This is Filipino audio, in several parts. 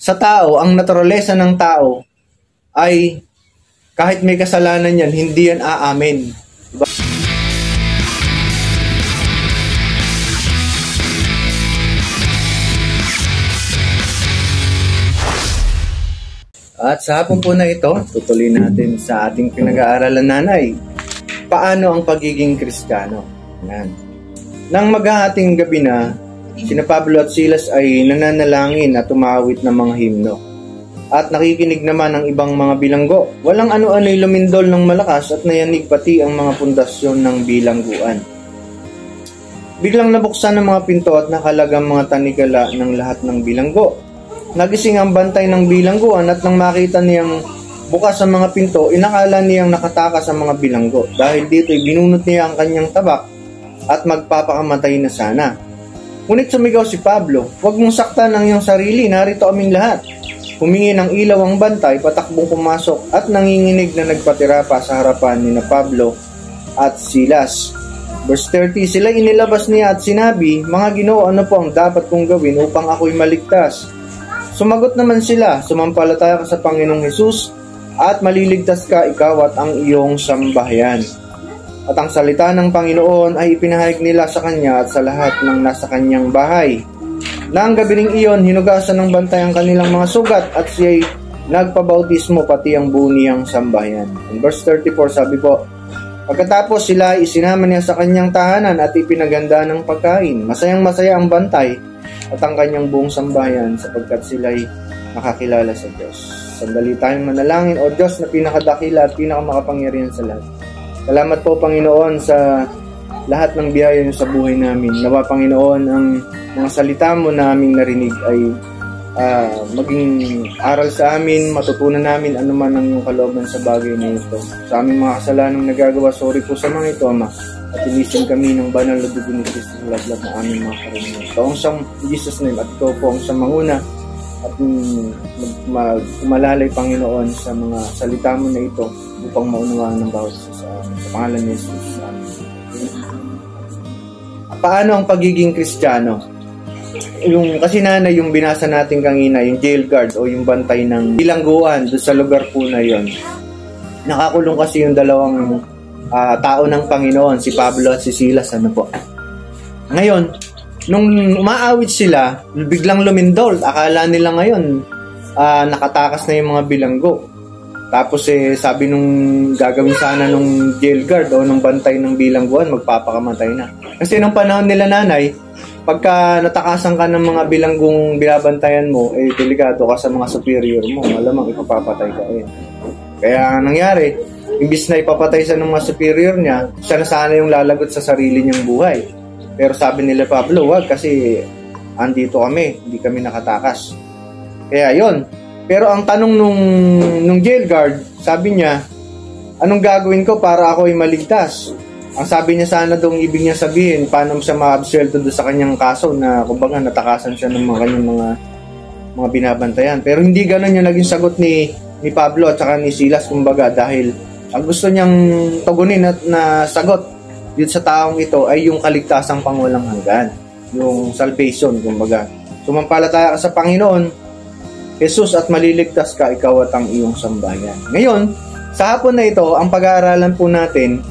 Sa tao, ang naturalesa ng tao ay kahit may kasalanan yan, hindi yan aamin. Diba? At sa hapon po na ito, tutuloy natin sa ating pinag-aaralan, nanay. Paano ang pagiging Kristiyano? Yan. Nang maghahating gabi na, sina Pablo at Silas ay nananalangin at tumawit ng mga himno. At nakikinig naman ng ibang mga bilanggo. Walang ano-ano'y lumindol ng malakas at nayanig pati ang mga pundasyon ng bilangguan. Biglang nabuksan ng mga pinto at nakalagang mga tanikala ng lahat ng bilanggo. Nagising ang bantay ng bilangguan at nang makita niyang bukas ang mga pinto, inakala niyang nakatakas ang mga bilanggo. Dahil dito'y binunot niya ang kanyang tabak at magpapakamatay na sana. Ngunit sumigaw si Pablo, "Huwag mong saktan ang iyong sarili, narito aming lahat." Humingi ng ilaw ang bantay, patakbong pumasok at nanginginig na nagpatira pa sa harapan ni na Pablo at Silas. Verse 30, sila inilabas niya at sinabi, "Mga Ginoo, ano po ang dapat kong gawin upang ako'y maligtas?" Sumagot naman sila, "Sumampalataya ka sa Panginoong Hesus at maliligtas ka ikaw at ang iyong sambahayan." At ang salita ng Panginoon ay ipinahayag nila sa kanya at sa lahat ng nasa kanyang bahay. Nang gabi ring iyon, hinugasan ng bantay ang kanilang mga sugat at siya'y nagpabautismo pati ang buo niyang sambahayan. In verse 34, sabi po, pagkatapos sila isinama niya sa kanyang tahanan at ipinaganda ng pagkain. Masayang-masaya ang bantay at ang kanyang buong sambahayan sapagkat sila'y makakilala sa Diyos. Sandali tayong manalangin. O Diyos na pinakadakila at pinakamakapangyarihan sa lahat. Salamat po, Panginoon, sa lahat ng biyaya niyo sa buhay namin. Nawa, Panginoon, ang mga salita mo na aming narinig ay maging aral sa amin, matutunan namin ano man ang iyong kalooban sa bagay na ito. Sa aming mga kasalanang nagagawa, sorry po sa mga ito, Ama. At inisin kami ng banal na dugo ni Kristo sa lahat ng aming mga karamihan. Ito ang siyang Jesus name at ito po ang siyang manguna at malalay, Panginoon, sa mga salita mo na ito upang maunawaan ng bawat isa sa amin. Sa pangalan ni Jesus. Amen. Paano ang pagiging Kristiyano? Kasi nanay, yung binasa natin kanina, yung jail guard o yung bantay ng bilangguan doon sa lugar po na yon. Nakakulong kasi yung dalawang tao ng Panginoon, si Pablo at si Silas, ano po. Ngayon, nung umaawit sila, biglang lumindol. Akala nila ngayon, nakatakas na yung mga bilanggo. Tapos sabi nung gagawin sana nung jail guard o nung bantay ng bilangguan, magpapakamatay na. Kasi nung panahon nila, nanay, pagka natakasan ka ng mga bilanggong binabantayan mo, delikado ka sa mga superior mo. Malamang ipapapatay ka . Kaya nangyari, imbis na ipapatay sa ng mga superior niya, siya na sana yung lalagot sa sarili niyang buhay. Pero sabi nila, Pablo, wag, kasi andito kami, hindi kami nakatakas. Kaya yon. Pero ang tanong nung jail guard, sabi niya, anong gagawin ko para ako ay maligtas? Ang sabi niya sana doon, ibig niya sabihin, paano siya ma-absuelto doon sa kanyang kaso na kumbaga natakasan siya ng kanyang mga binabantayan. Pero hindi ganoon yung naging sagot ni Pablo at saka ni Silas, kumbaga, dahil ang gusto niyang tugunin na sagot dito sa taong ito ay yung kaligtasang pangwalang hanggan, yung salvation, kumbaga. Sumampalataya ka sa Panginoon Jesus at maliligtas ka ikaw at ang iyong sambahayan. Ngayon, sa hapon na ito, ang pag-aaralan po natin,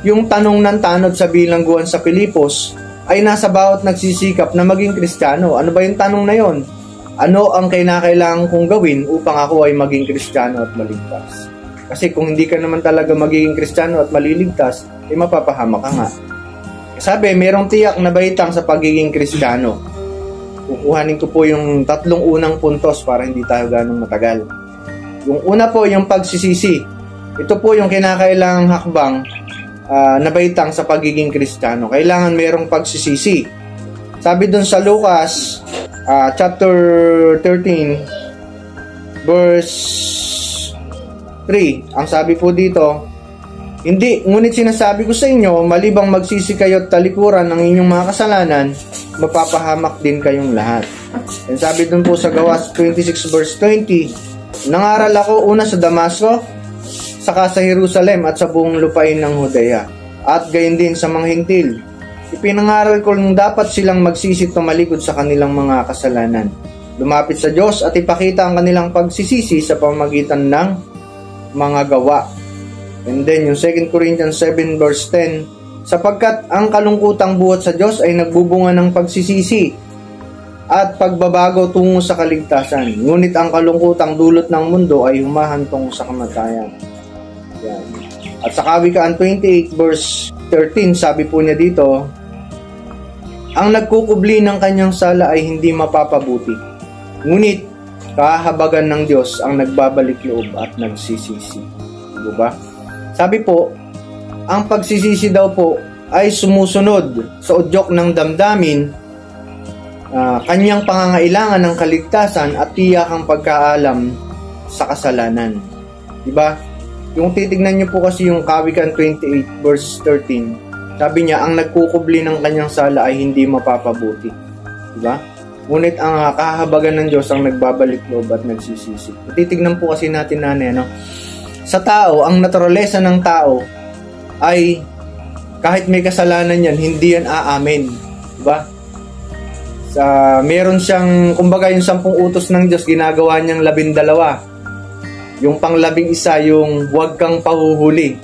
yung tanong ng tanod sa bilangguan sa Pilipos ay nasa bawat nagsisikap na maging Kristiyano. Ano ba yung tanong na yon? Ano ang kailangan kong gawin upang ako ay maging Kristiyano at maligtas? Kasi kung hindi ka naman talaga magiging Kristiyano at maliligtas, mapapahamak ka nga. Sabi, merong tiyak na baitang sa pagiging Kristiyano. Kukuhanin ko po yung 3 unang puntos para hindi tayo ganong matagal. Yung una po, yung pagsisisi. Ito po yung kinakailangang hakbang na baitang sa pagiging Kristiyano. Kailangan merong pagsisisi. Sabi dun sa Lucas chapter 13 verse 3, ang sabi po dito, hindi, ngunit sinasabi ko sa inyo, malibang magsisi kayo at talikuran ng inyong mga kasalanan, mapapahamak din kayong lahat. And sabi dun po sa Gawas 26 verse 20, nangaral ako una sa Damasco, saka sa Jerusalem at sa buong lupain ng Judea, at gayon din sa mga hintil. Ipinangaral ko nung dapat silang magsisi at tumalikod sa kanilang mga kasalanan. lumapit sa Diyos at ipakita ang kanilang pagsisisi sa pamamagitan ng mga gawa. And then, yung 2 Corinthians 7 verse 10, sapagkat ang kalungkutang buhat sa Diyos ay nagbubunga ng pagsisisi at pagbabago tungo sa kaligtasan. Ngunit ang kalungkutang dulot ng mundo ay humahantong sa kamatayan. Yan. At sa Kawikaan 28 verse 13, sabi po niya dito, ang nagkukubli ng kanyang sala ay hindi mapapabuti. Ngunit kahabagan ng Diyos ang nagbabalik loob at nagsisisi. Diba? Sabi po, ang pagsisisi daw po ay sumusunod sa udyok ng damdamin, kanyang pangangailangan ng kaligtasan at tiyakang pagkaalam sa kasalanan. Diba? Yung titignan nyo po kasi yung Kawikaan 28 verse 13, sabi niya, ang nagkukubli ng kanyang sala ay hindi mapapabuti. Diba? Ngunit ang kahabagan ng Diyos ang nagbabalik loob at nagsisisi. Titignan po kasi natin sa tao, ang naturalesa ng tao ay kahit may kasalanan yan, hindi yan aamin. Diba? Meron siyang, kumbaga yung 10 utos ng Diyos, ginagawa niyang 12. Yung pang-11, yung huwag kang pahuhuli.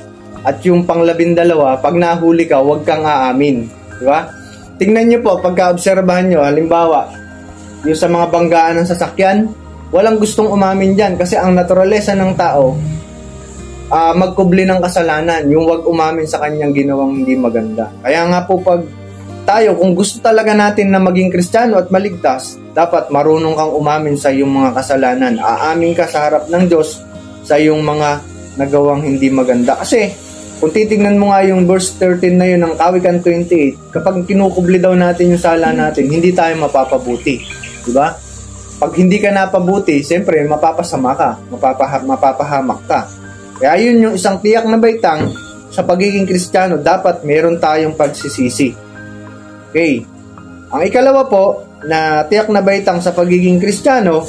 At yung pang-12, pag nahuli ka, huwag kang aamin. Diba? Tingnan nyo po, pagka-obserbahan nyo, halimbawa, yung sa mga banggaan ng sasakyan, walang gustong umamin dyan kasi ang naturalesa ng tao, magkubli ng kasalanan, yung huwag umamin sa kanyang ginawang hindi maganda. Kaya nga po pag tayo, kung gusto talaga natin na maging Kristiyano at maligtas, dapat marunong kang umamin sa iyong mga kasalanan. Aamin ka sa harap ng Diyos sa iyong mga nagawang hindi maganda. Kasi, kung titignan mo nga yung verse 13 na yun ng Kawikaan 28, kapag kinukubli daw natin yung sala natin, hindi tayo mapapabuti. Diba? Pag hindi ka napabuti, siyempre, mapapasama ka, mapapahamak ka. Kaya yun yung isang tiyak na baitang sa pagiging Kristiyano, dapat meron tayong pagsisisi. Okay. Ang ikalawa po, na tiyak na baitang sa pagiging Kristiyano